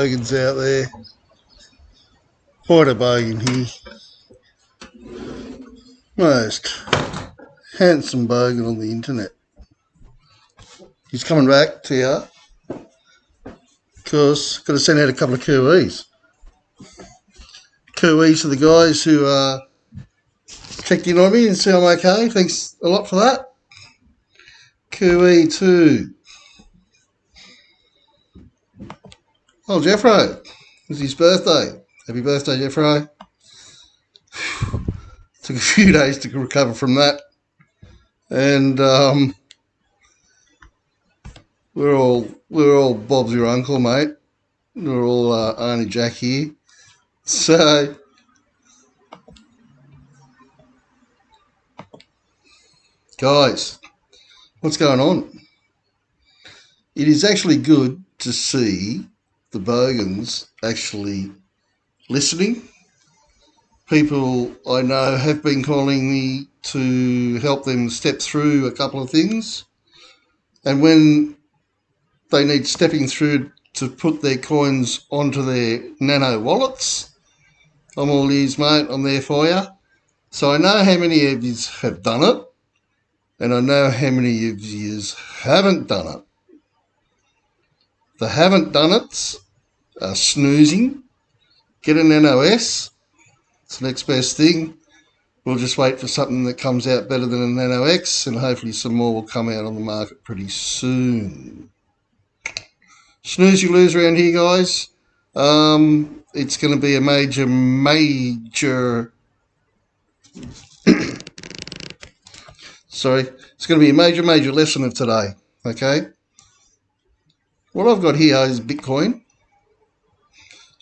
Bogans out there. Poida Bogan here. Most handsome Bogan on the internet. He's coming back to you because got to send out a couple of Kiwis. Kiwis to the guys who checked in on me and said I'm okay. Thanks a lot for that. Kiwi to Jeffro. It's his birthday. Happy birthday, Jeffro. Took a few days to recover from that. And we're all Bob's your uncle, mate. We're all Auntie Jack here. So guys, what's going on? It is actually good to see the Bogans actually listening. People I know have been calling me to help them step through a couple of things. And when they need stepping through to put their coins onto their nano wallets, I'm all ears, mate. I'm there for you. So I know how many of you have done it, and I know how many of you haven't done it. The haven't done it are snoozing. Get an NOS. It's the next best thing. We'll just wait for something that comes out better than an NOx, and hopefully some more will come out on the market pretty soon. Snooze you lose around here, guys. It's going to be a major sorry, it's going to be a major lesson of today, okay? What I've got here is Bitcoin,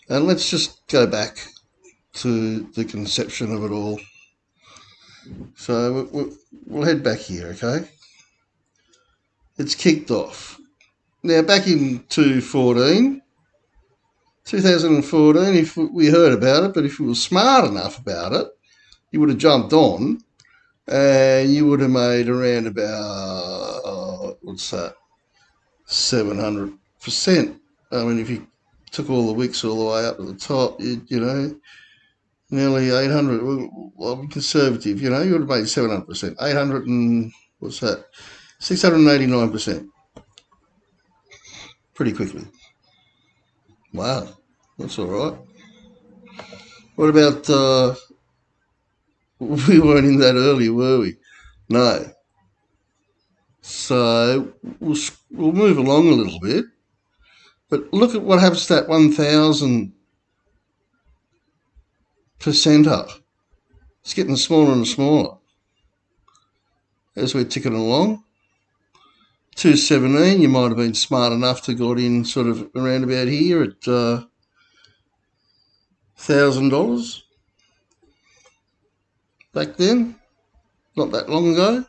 and let's just go back to the conception of it all. So we'll head back here, okay? It's kicked off. Now, back in 2014, if we heard about it, but if we were smart enough about it, you would have jumped on and you would have made around about, what's that, 700%. I mean, if you took all the wicks all the way up to the top, you know, nearly 800, well, I'm conservative, you know, you would have made 700%. 800 and, what's that, 689%. Pretty quickly. Wow, that's all right. What about, we weren't in that early, were we? No. So we'll move along a little bit. But look at what happens to that 1,000% up. It's getting smaller and smaller as we're ticking along. 217, you might have been smart enough to got in sort of around about here at $1,000 back then, not that long ago.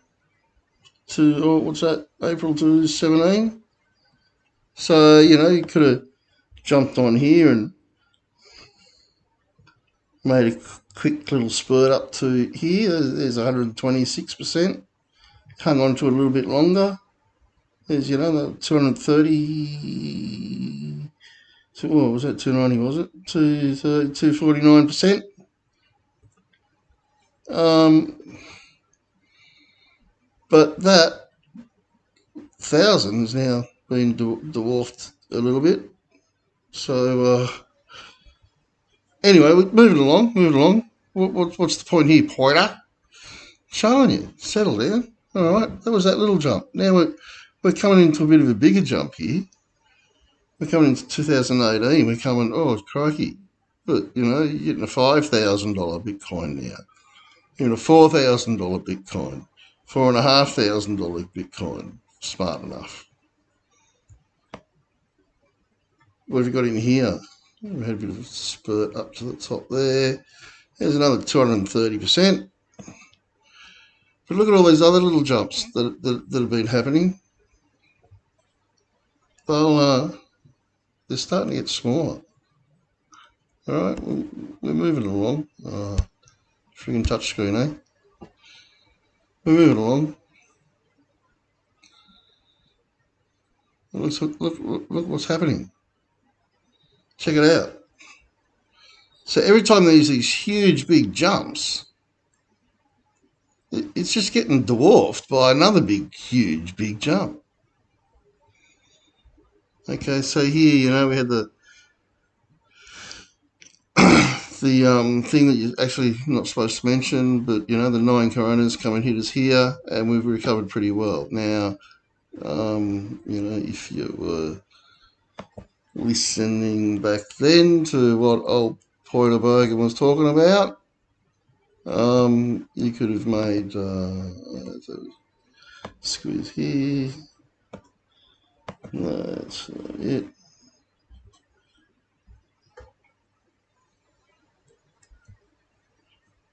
What's that, April 2017? So, you know, you could have jumped on here and made a quick little spurt up to here. There's 126%. Hung on to it a little bit longer. There's, you know, 230. What was that? 290, was it? 249%. But that 1,000 has now been dwarfed a little bit. So, anyway, we're moving along. What's the point here, Poida? Showing you. Settle down. All right, that was that little jump. Now we're coming into a bit of a bigger jump here. We're coming into 2018. We're coming, oh, crikey. But, you know, you're getting a $5,000 Bitcoin now. You're getting a $4,000 Bitcoin. $4,500 Bitcoin. Smart enough. What have you got in here? We had a bit of a spurt up to the top there. There's another 230%. But look at all these other little jumps that have been happening. They're starting to get smaller. All right, we're moving along. Friggin' touchscreen, eh? We're moving along. Look what's happening. Check it out. So every time there's these huge big jumps, it's just getting dwarfed by another huge big jump. Okay, so here, we had the thing that you're actually not supposed to mention, but, the 9 coronas come and hit us here, and we've recovered pretty well. Now, if you were listening back then to what old Poida Bogan was talking about, you could have made squeeze here. That's it.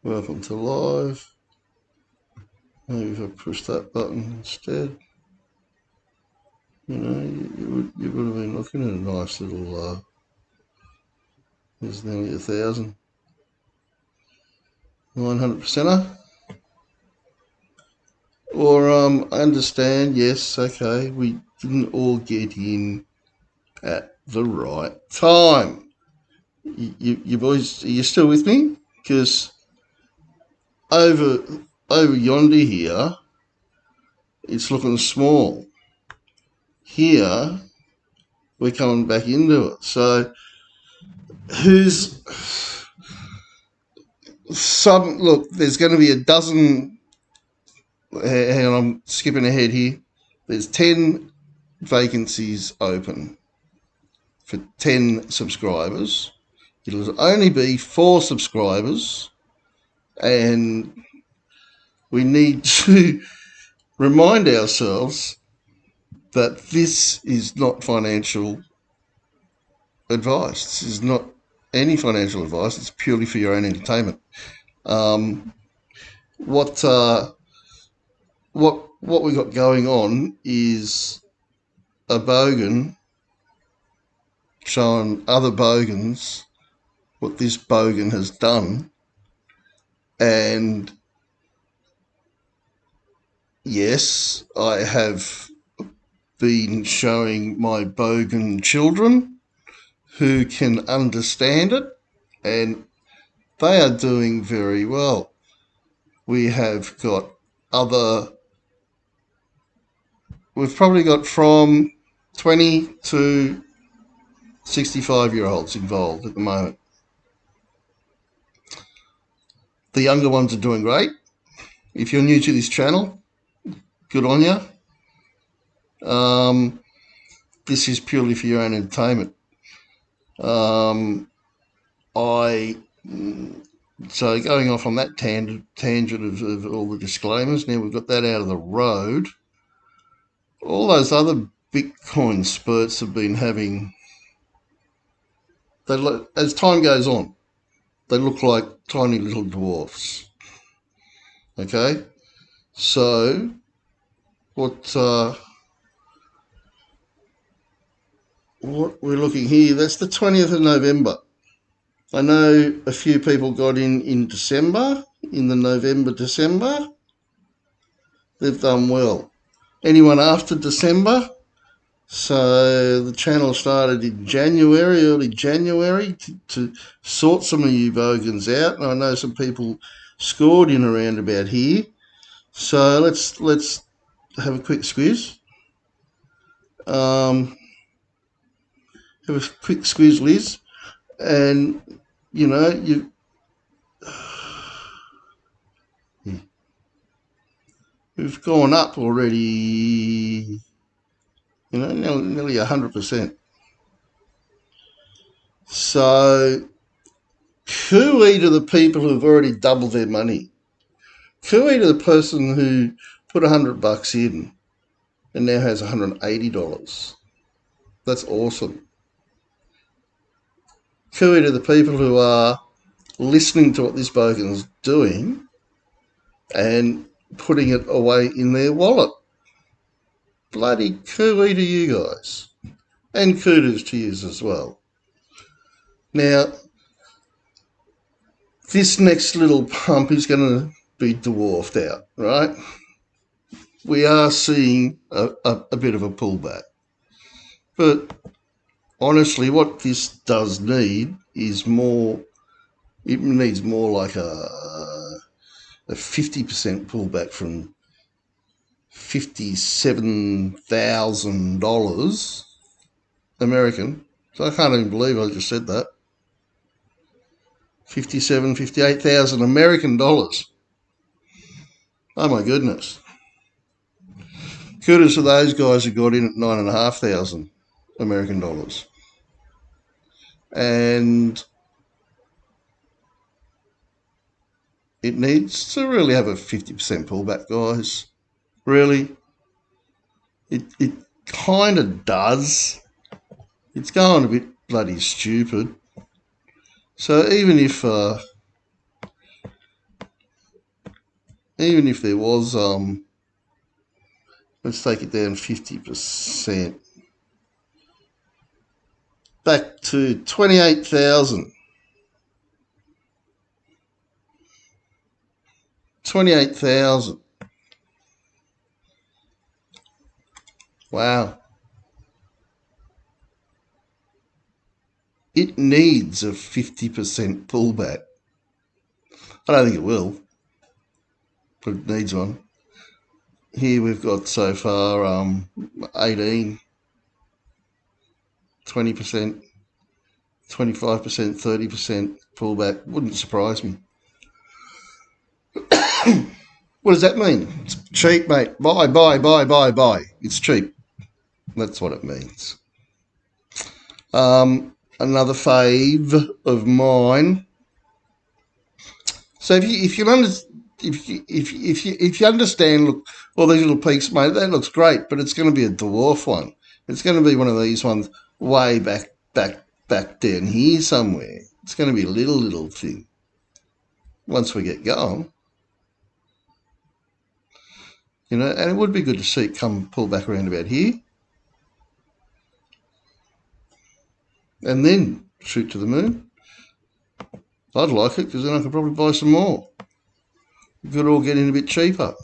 Welcome to live. Maybe if I push that button instead, you would have been looking at a nice little. There's nearly 1,000. 900%er. Or I understand, yes, okay, we didn't all get in at the right time. You boys, are you still with me? Because over yonder here, it's looking small. Here, we're coming back into it. So, look, there's going to be a dozen, hang on, I'm skipping ahead here. There's 10 vacancies open for 10 subscribers. It'll only be 4 subscribers, and we need to remind ourselves that this is not financial advice. This is not any financial advice. It's purely for your own entertainment. What we got going on is a Bogan showing other Bogans what this Bogan has done, and yes, I have been showing my Bogan children who can understand it, and they are doing very well. We have got we've probably got from 20 to 65-year-olds involved at the moment. The younger ones are doing great. If you're new to this channel, good on you. This is purely for your own entertainment. So going off on that tangent of all the disclaimers, now we've got that out of the road. All those other Bitcoin spurts have been having, as time goes on, they look like tiny little dwarfs. Okay, so what we're looking here, that's the 20th of November. I know a few people got in December, in the November-December. They've done well. Anyone after December? So the channel started in January, early January, to sort some of you Bogans out. And I know some people scored in around about here. So let's have a quick squeeze. Have a quick squeeze, Liz. And, you've gone up already, nearly 100%. So, cooey to the people who've already doubled their money. Cooey to the person who put $100 in and now has $180. That's awesome. Cooey to the people who are listening to what this Bogan's doing and putting it away in their wallet. Bloody cooey to you guys. And kudos to yous as well. Now, this next little pump is going to be dwarfed out, right? We are seeing a bit of a pullback. But honestly, what this does need is more. It needs more like a 50% pullback from $57,000 American. So I can't even believe I just said that. 58,000 American dollars. Oh my goodness. Kudos to those guys who got in at 9,500 American dollars. And it needs to really have a 50% pullback, guys. Really. It kind of does. It's going a bit bloody stupid. So even if there was let's take it down 50%. Back to 28,000. 28,000. Wow. It needs a 50% pullback. I don't think it will, but it needs one. Here we've got so far 18, 20%, 25%, 30% pullback. Wouldn't surprise me. What does that mean? It's cheap, mate. Buy. It's cheap. That's what it means. Another fave of mine. So if you understand, look, all these little peaks, mate, that looks great, but it's going to be a dwarf one. It's going to be one of these ones way back down here somewhere. It's going to be a little thing. Once we get going, you know, and it would be good to see it come pull back around about here, and then shoot to the moon. I'd like it because then I could probably buy some more. We could all get in a bit cheaper.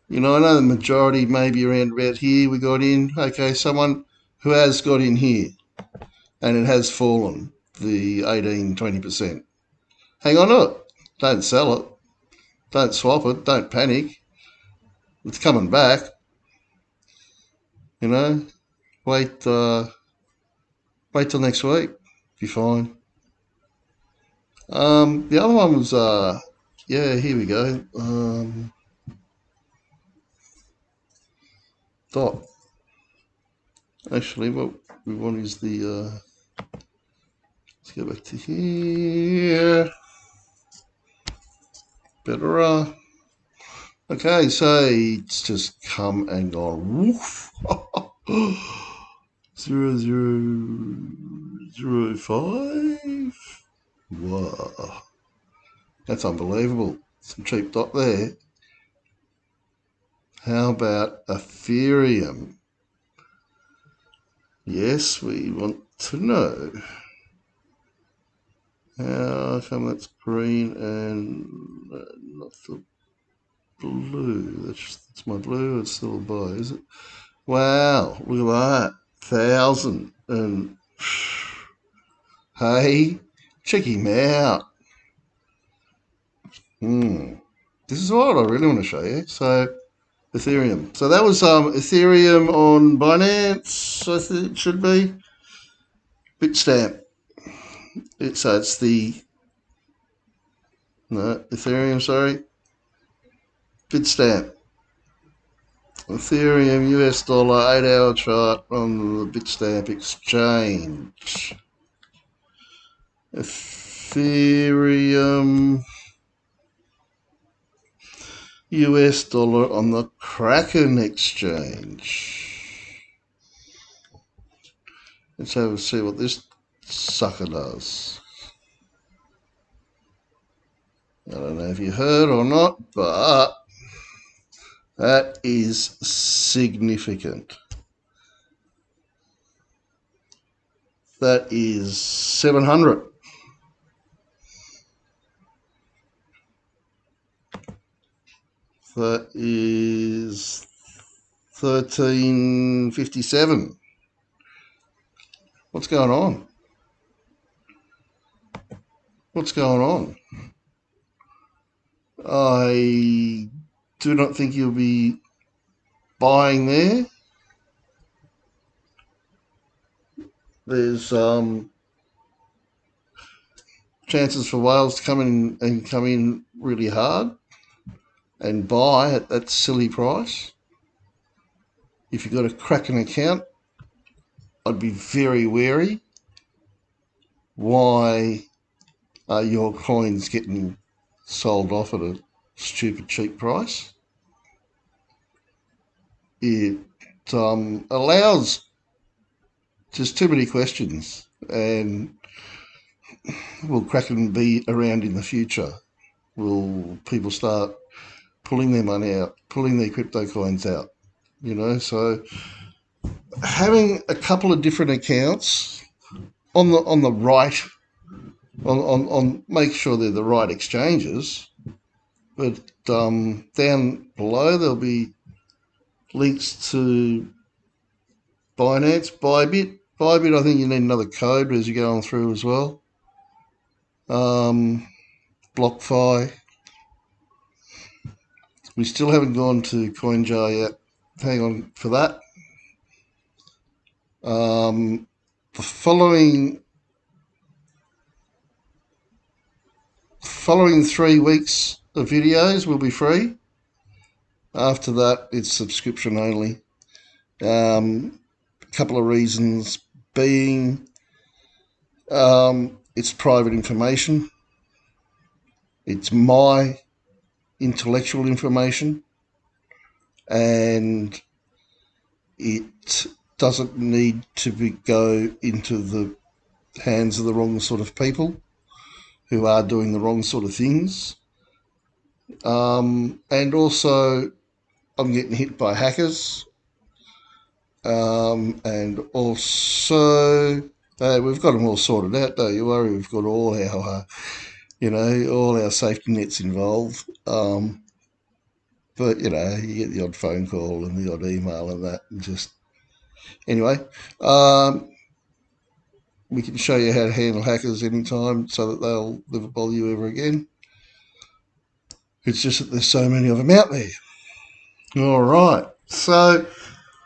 You know, I know the majority maybe around about here we got in. Okay, someone who has got in here and it has fallen the 18, 20%. Hang on to it. Don't sell it. Don't swap it. Don't panic. It's coming back. You know, wait till next week. Be fine. The other one was, yeah, here we go. Dot. Actually, what we want is the, let's go back to here. Better, okay, so it's just come and gone. Woof. 0.0005. Wow, that's unbelievable. Some cheap dot there. How about Ethereum? Yes, we want to know. How come that's green and not the blue? That's my blue. It's still a buy, is it? Wow, look at that. 1,000 and hey, check him out. This is what I really want to show you. So Ethereum. So that was Ethereum on Binance, I think it should be. Bitstamp. So it's the Ethereum, sorry. Bitstamp. Ethereum US dollar 8-hour chart on the Bitstamp exchange. Ethereum US dollar on the Kraken exchange. Let's have a see what this sucker does. I don't know if you heard or not, but that is significant. That is 700. That is 1357. What's going on? What's going on? I do not think you'll be buying there. There's chances for whales to come in really hard and buy at that silly price. If you've got a Kraken account, I'd be very wary. Why are your coins getting sold off at a stupid cheap price? It allows just too many questions. And will Kraken be around in the future? Will people start pulling their money out, pulling their crypto coins out? So having a couple of different accounts on the right, on make sure they're the right exchanges, but down below there'll be links to Binance, ByBit. ByBit, I think you need another code as you go on through as well. BlockFi. We still haven't gone to CoinJar yet. Hang on for that. The following 3 weeks of videos will be free. After that, it's subscription only. A couple of reasons being it's private information. It's my intellectual information, and it doesn't need to go into the hands of the wrong sort of people who are doing the wrong sort of things. And also, I'm getting hit by hackers. And also, we've got them all sorted out, don't you worry. We've got all our, all our safety nets involved. But, you get the odd phone call and the odd email and that. And just anyway, we can show you how to handle hackers anytime so that they'll never bother you ever again. It's just that there's so many of them out there. All right. So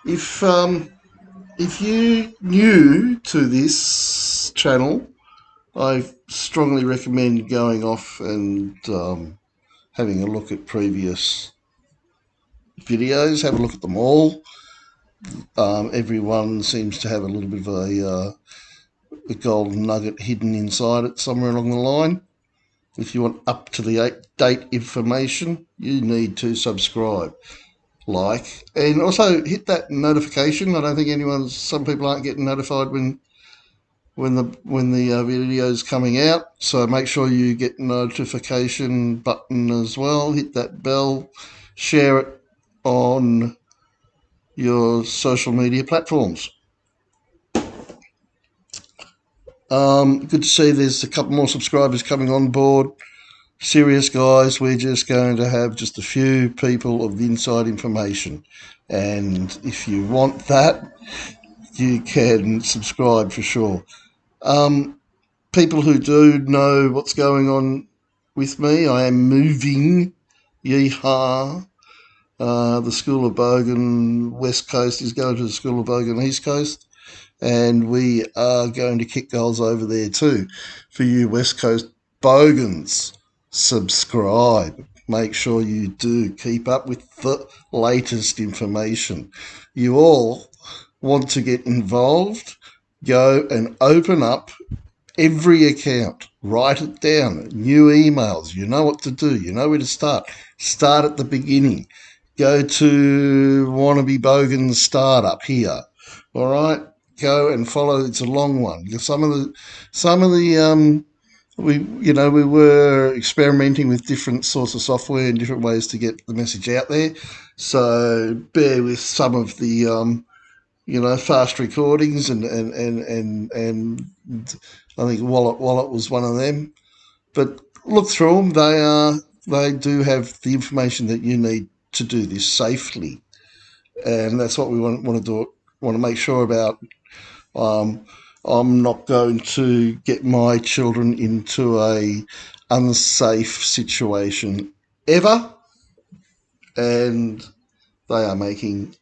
if you're new to this channel, I strongly recommend going off and having a look at previous videos. Have a look at them all. Everyone seems to have a little bit of a golden nugget hidden inside it somewhere along the line. If you want up-to-date information, you need to subscribe, like, and also hit that notification. I don't think some people aren't getting notified when the video is coming out. So make sure you get notification button as well. Hit that bell. Share it on your social media platforms. Good to see there's a couple more subscribers coming on board. Serious guys, we're just going to have just a few people of the inside information. And if you want that, you can subscribe for sure. People who do know what's going on with me, I am moving. Yeehaw. The School of Bogan West Coast is going to the School of Bogan East Coast. And we are going to kick goals over there too. For you West Coast Bogans, subscribe. Make sure you do keep up with the latest information. You all want to get involved, go and open up every account. Write it down. New emails. You know what to do. You know where to start. Start at the beginning. Go to Wannabe Bogan Startup here. All right? Go and follow. It's a long one. Some of the we were experimenting with different sorts of software and different ways to get the message out there. So bear with some of the fast recordings and I think Wallet was one of them. But look through them. They do have the information that you need to do this safely, and that's what we want to do. Want to make sure about. I'm not going to get my children into a unsafe situation ever, and they are making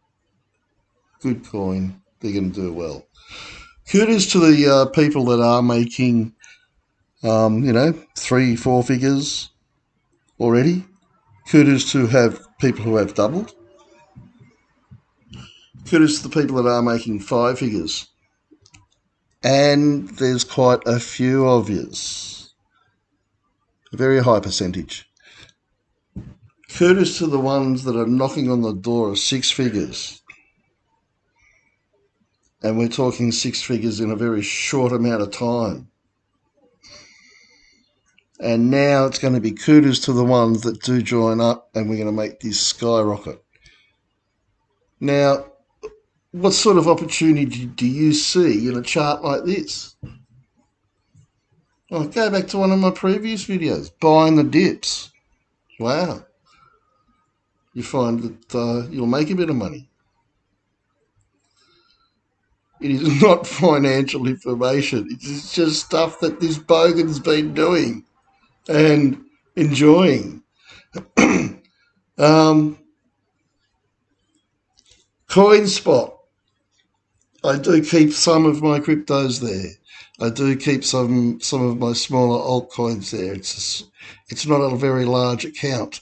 good coin. They're going to do well. Kudos to the people that are making, 3-4 figures already. Kudos to have people who have doubled. Kudos to the people that are making 5 figures. And there's quite a few of yous. A very high percentage. Kudos to the ones that are knocking on the door of 6 figures. And we're talking 6 figures in a very short amount of time. And now it's going to be kudos to the ones that do join up, and we're going to make this skyrocket. Now, what sort of opportunity do you see in a chart like this? I'll go back to one of my previous videos, buying the dips. Wow. You find that you'll make a bit of money. It is not financial information. It's just stuff that this Bogan's been doing and enjoying. Coinspot. I do keep some of my cryptos there. I do keep some of my smaller altcoins there. It's not a very large account.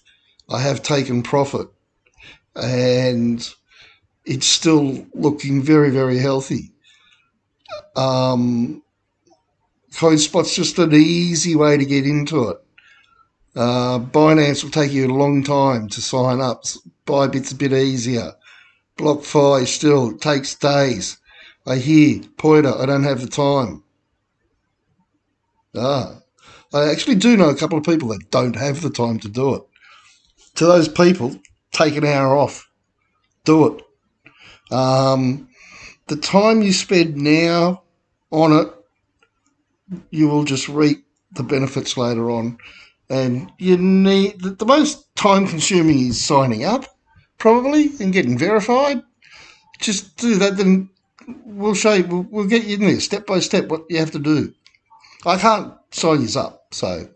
I have taken profit, and it's still looking very, very healthy. Coinspot's just an easy way to get into it. Binance will take you a long time to sign up. ByBit's a bit easier. BlockFi still takes days. I hear Poida, I don't have the time. I actually do know a couple of people that don't have the time to do it. To those people, take an hour off. Do it. The time you spend now on it, you will just reap the benefits later on. And you need, the most time consuming is signing up, probably, and getting verified. Just do that, then we'll show you, we'll get you in there step by step what you have to do. I can't sign you up, so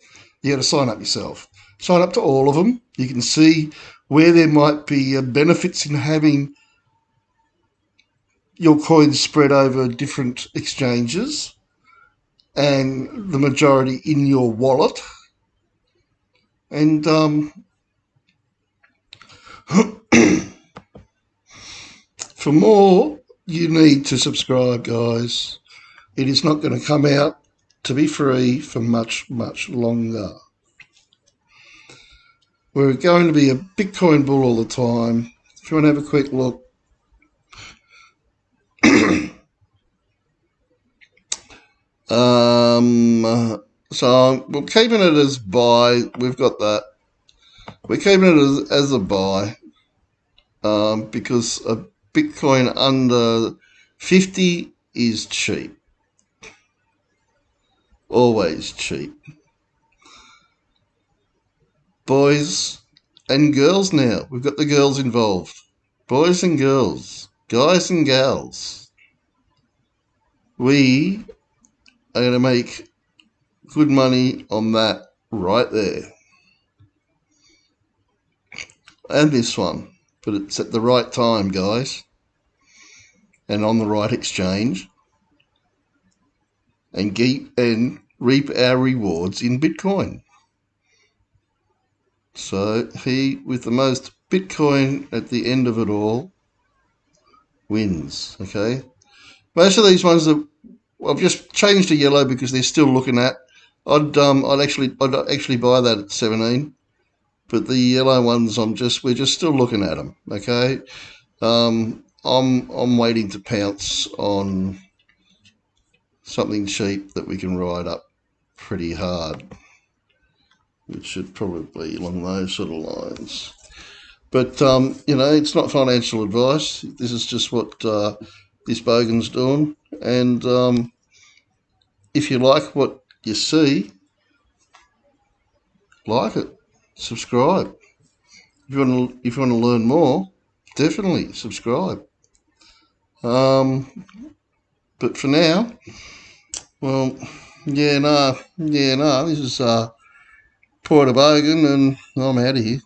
you got to sign up yourself. Sign up to all of them. You can see where there might be benefits in having your coins spread over different exchanges and the majority in your wallet. And for more, you need to subscribe, guys. It is not going to come out to be free for much, much longer. We're going to be a Bitcoin bull all the time. If you want to have a quick look. So we're keeping it as buy. We've got that. We're keeping it as a buy because a Bitcoin under 50 is cheap. Always cheap. Boys and girls now. We've got the girls involved. Boys and girls. Guys and gals. We are going to make good money on that right there. And this one. But it's at the right time, guys. And on the right exchange. And reap our rewards in Bitcoin. So he with the most Bitcoin at the end of it all wins. Okay. Most of these ones that I've just changed to yellow because they're still looking at. I'd actually buy that at 17, but the yellow ones we're just still looking at them. Okay. I'm waiting to pounce on something cheap that we can ride up pretty hard, which should probably be along those sort of lines. But, it's not financial advice. This is just what this Bogan's doing. And if you like what you see, like it, subscribe. If you want to learn more, definitely subscribe. But for now, well, yeah, no, this is Poida Bogan, and I'm out of here.